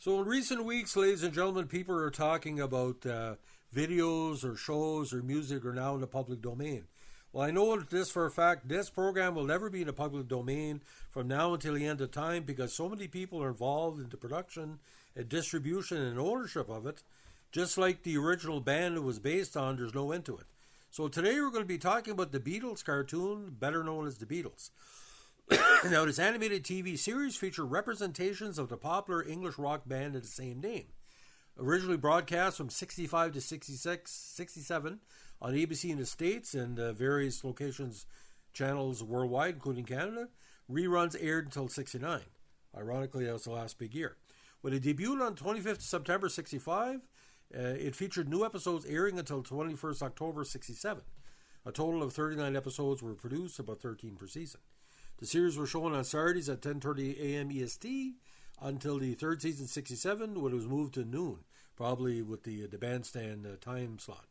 So in recent weeks, ladies and gentlemen, people are talking about videos or shows or music are now in the public domain. Well, I know this for a fact. This program will never be in the public domain from now until the end of time because so many people are involved in the production and distribution and ownership of it. Just like the original band it was based on, there's no end to it. So today we're going to be talking about the Beatles cartoon, better known as the Beatles. Now, this animated TV series featured representations of the popular English rock band of the same name. Originally broadcast from 65 to 66, 67 on ABC in the States and various locations, channels worldwide, including Canada, reruns aired until 69. Ironically, that was the last big year. When it debuted on 25th September 65, it featured new episodes airing until 21st October 67. A total of 39 episodes were produced, about 13 per season. The series was shown on Saturdays at 10:30 a.m. EST until the third season, 67, when it was moved to noon, probably with the bandstand time slot.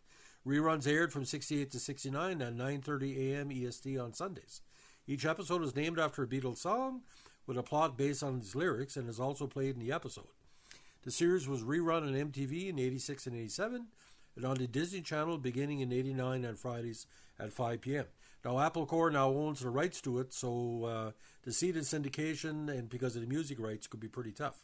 Reruns aired from 68 to 69 at 9:30 a.m. EST on Sundays. Each episode is named after a Beatles song with a plot based on its lyrics and is also played in the episode. The series was rerun on MTV in 86 and 87 and on the Disney Channel beginning in 89 on Fridays at 5 p.m. Now, Apple Corps now owns the rights to it, so the seed in syndication and because of the music rights could be pretty tough.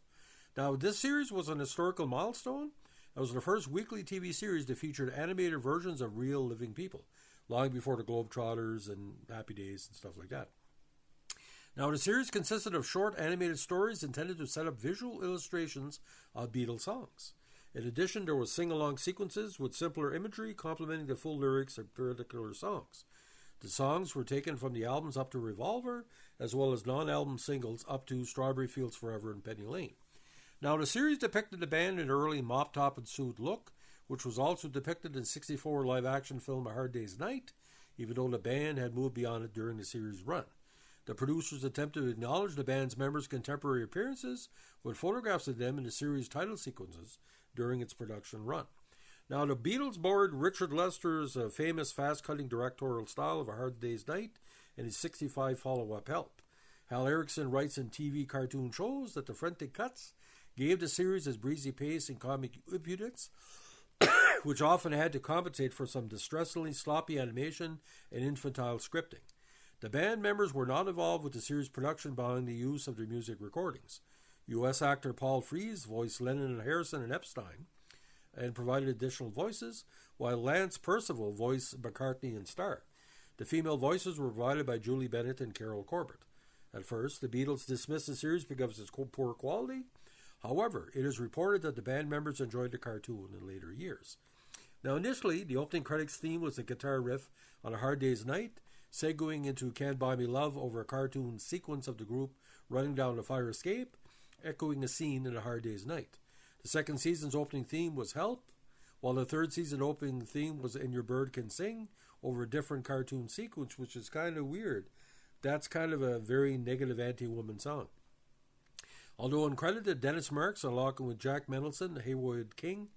Now, this series was an historical milestone. It was the first weekly TV series that featured animated versions of real living people, long before the Globetrotters and Happy Days and stuff like that. Now, the series consisted of short animated stories intended to set up visual illustrations of Beatles songs. In addition, there were sing-along sequences with simpler imagery complementing the full lyrics of particular songs. The songs were taken from the albums up to Revolver, as well as non-album singles up to Strawberry Fields Forever and Penny Lane. Now, the series depicted the band in an early mop-top and suit look, which was also depicted in 64 live-action film A Hard Day's Night, even though the band had moved beyond it during the series' run. The producers attempted to acknowledge the band's members' contemporary appearances with photographs of them in the series' title sequences during its production run. Now, the Beatles borrowed Richard Lester's famous fast-cutting directorial style of A Hard Day's Night and his 65 follow-up Help. Hal Erickson writes in TV cartoon shows that the frantic cuts gave the series its breezy pace and comic impudence, which often had to compensate for some distressingly sloppy animation and infantile scripting. The band members were not involved with the series' production behind the use of their music recordings. U.S. actor Paul Frees voiced Lennon and Harrison and Epstein and provided additional voices, while Lance Percival voiced McCartney and Starr. The female voices were provided by Julie Bennett and Carol Corbett. At first, the Beatles dismissed the series because of its poor quality. However, it is reported that the band members enjoyed the cartoon in later years. Now, initially, the opening credits theme was a guitar riff on A Hard Day's Night, segueing into Can't Buy Me Love over a cartoon sequence of the group running down a fire escape, echoing a scene in A Hard Day's Night. The second season's opening theme was Help, while the third season opening theme was And Your Bird Can Sing over a different cartoon sequence, which is kind of weird. That's kind of a very negative anti-woman song. Although uncredited, Dennis Marks, along with Jack Mendelson, Haywood Kling,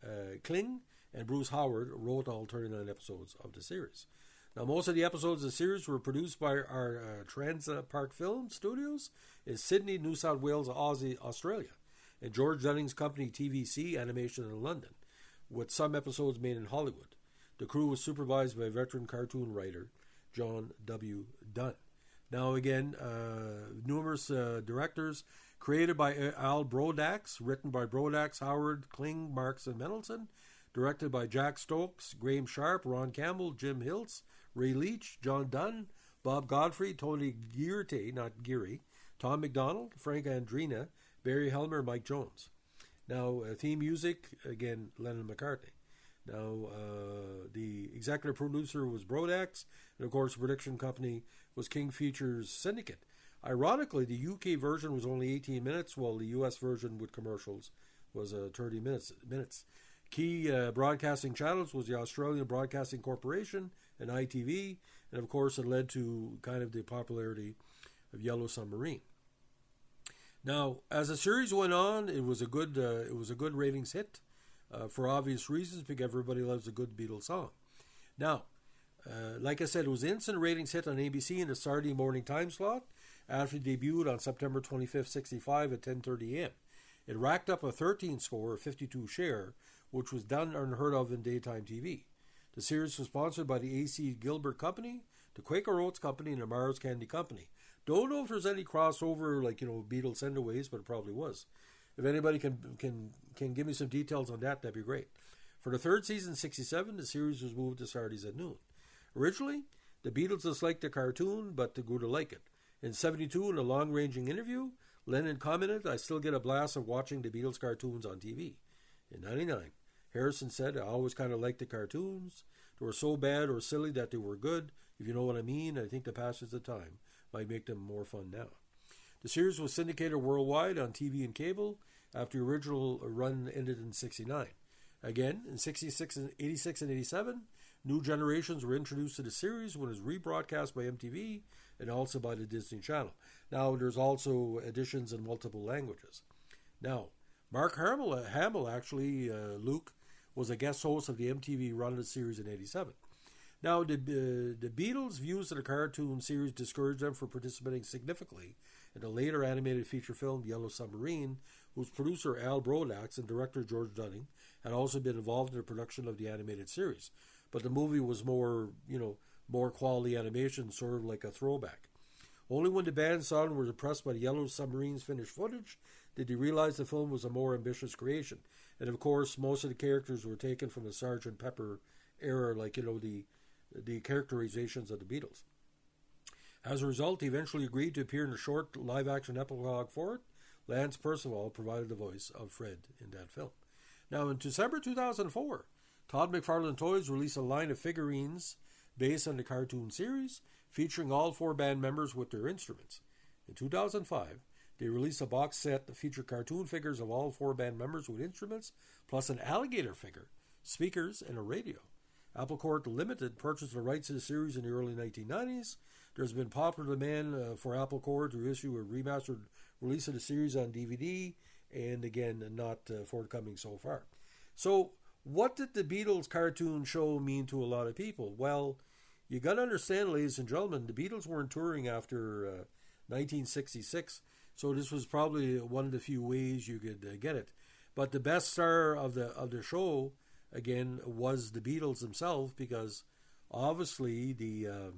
and Bruce Howard, wrote all 39 episodes of the series. Now, most of the episodes of the series were produced by our Transpark Film Studios in Sydney, New South Wales, Aussie, Australia, and George Dunning's company TVC Animation in London, with some episodes made in Hollywood. The crew was supervised by veteran cartoon writer John W. Dunn. Now again, numerous directors, created by Al Brodax, written by Brodax, Howard, Kling, Marks, and Mendelson, directed by Jack Stokes, Graham Sharp, Ron Campbell, Jim Hiltz, Ray Leach, John Dunn, Bob Godfrey, Tony Geary, Tom McDonald, Frank Andrina, Barry Helmer, Mike Jones. Now, theme music, again, Lennon McCartney. Now, the executive producer was Brodax, and of course, the production company was King Features Syndicate. Ironically, the UK version was only 18 minutes, while the US version with commercials was 30 minutes. Key broadcasting channels was the Australian Broadcasting Corporation and ITV, and of course, it led to kind of the popularity of Yellow Submarine. Now, as the series went on, it was a good ratings hit for obvious reasons, because everybody loves a good Beatles song. Now, like I said, it was an instant ratings hit on ABC in the Saturday morning time slot after it debuted on September 25th, 65 at 10:30 a.m. It racked up a 13 score, a 52 share, which was done unheard of in daytime TV. The series was sponsored by the A.C. Gilbert Company, the Quaker Oats Company, and the Mars Candy Company. Don't know if there's any crossover, like, Beatles Sendaways, but it probably was. If anybody can give me some details on that, that'd be great. For the third season, 1967, the series was moved to Saturdays at noon. Originally, the Beatles disliked the cartoon, but they grew to like it. In 1972, in a long-ranging interview, Lennon commented, "I still get a blast of watching the Beatles cartoons on TV." In 1999, Harrison said, "I always kind of liked the cartoons. They were so bad or silly that they were good. If you know what I mean, I think the passage of time might make them more fun now." The series was syndicated worldwide on TV and cable after the original run ended in 1969. Again, in 1986 and 1987, new generations were introduced to the series when it was rebroadcast by MTV and also by the Disney Channel. Now, there's also editions in multiple languages. Now, Mark Hamill actually, Luke, was a guest host of the MTV run of the series in 1987. Now, the Beatles' views of the cartoon series discouraged them from participating significantly in the later animated feature film Yellow Submarine, whose producer Al Brodax and director George Dunning had also been involved in the production of the animated series. But the movie was more quality animation, sort of like a throwback. Only when the band saw and were impressed by the Yellow Submarine's finished footage did they realize the film was a more ambitious creation. And of course, most of the characters were taken from the Sgt. Pepper era, like, the characterizations of the Beatles. As a result, he eventually agreed to appear in a short live-action epilogue for it. Lance Percival provided the voice of Fred in that film. Now, in December 2004, Todd McFarlane Toys released a line of figurines based on the cartoon series, featuring all four band members with their instruments. In 2005, they released a box set that featured cartoon figures of all four band members with instruments, plus an alligator figure, speakers, and a radio. Apple Corp Limited purchased the rights to the series in the early 1990s. There's been popular demand for Apple Corp to issue a remastered release of the series on DVD, and again, not forthcoming so far. So, what did the Beatles cartoon show mean to a lot of people? Well, you got to understand, ladies and gentlemen, the Beatles weren't touring after 1966, so this was probably one of the few ways you could get it. But the best star of the show, again, was the Beatles themselves, because obviously the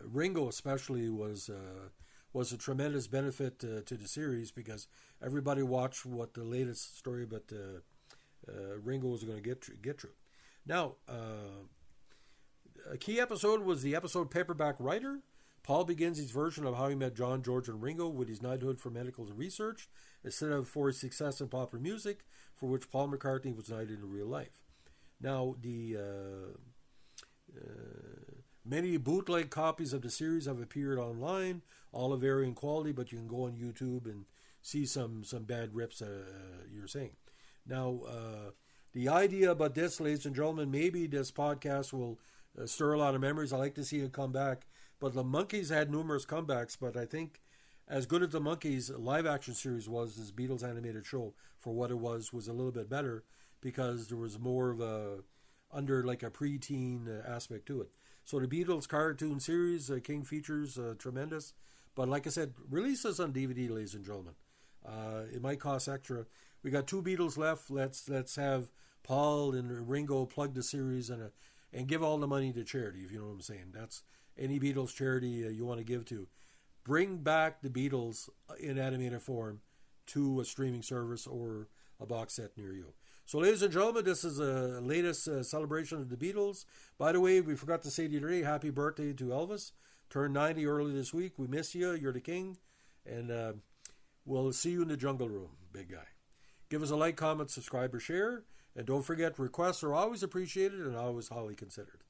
Ringo especially was a tremendous benefit to the series, because everybody watched what the latest story about Ringo was going to get through. Now, a key episode was the episode Paperback Writer. Paul begins his version of how he met John, George, and Ringo with his knighthood for medical research, instead of for his success in popular music, for which Paul McCartney was knighted in real life. Now, the many bootleg copies of the series have appeared online, all of varying quality, but you can go on YouTube and see some bad rips you're saying. Now, the idea about this, ladies and gentlemen, maybe this podcast will stir a lot of memories. I like to see it come back. But the Monkees had numerous comebacks, but I think as good as the Monkees live-action series was, this Beatles animated show, for what it was a little bit better, because there was more of under like a preteen aspect to it. So the Beatles cartoon series, King Features, tremendous. But like I said, release this on DVD, ladies and gentlemen. It might cost extra. We got 2 Beatles left. Let's have Paul and Ringo plug the series and give all the money to charity, if you know what I'm saying. That's any Beatles charity you want to give to. Bring back the Beatles in animated form to a streaming service or a box set near you. So, ladies and gentlemen, this is the latest celebration of the Beatles. By the way, we forgot to say to you today, happy birthday to Elvis. Turned 90 early this week. We miss you. You're the king. And we'll see you in the jungle room, big guy. Give us a like, comment, subscribe, or share. And don't forget, requests are always appreciated and always highly considered.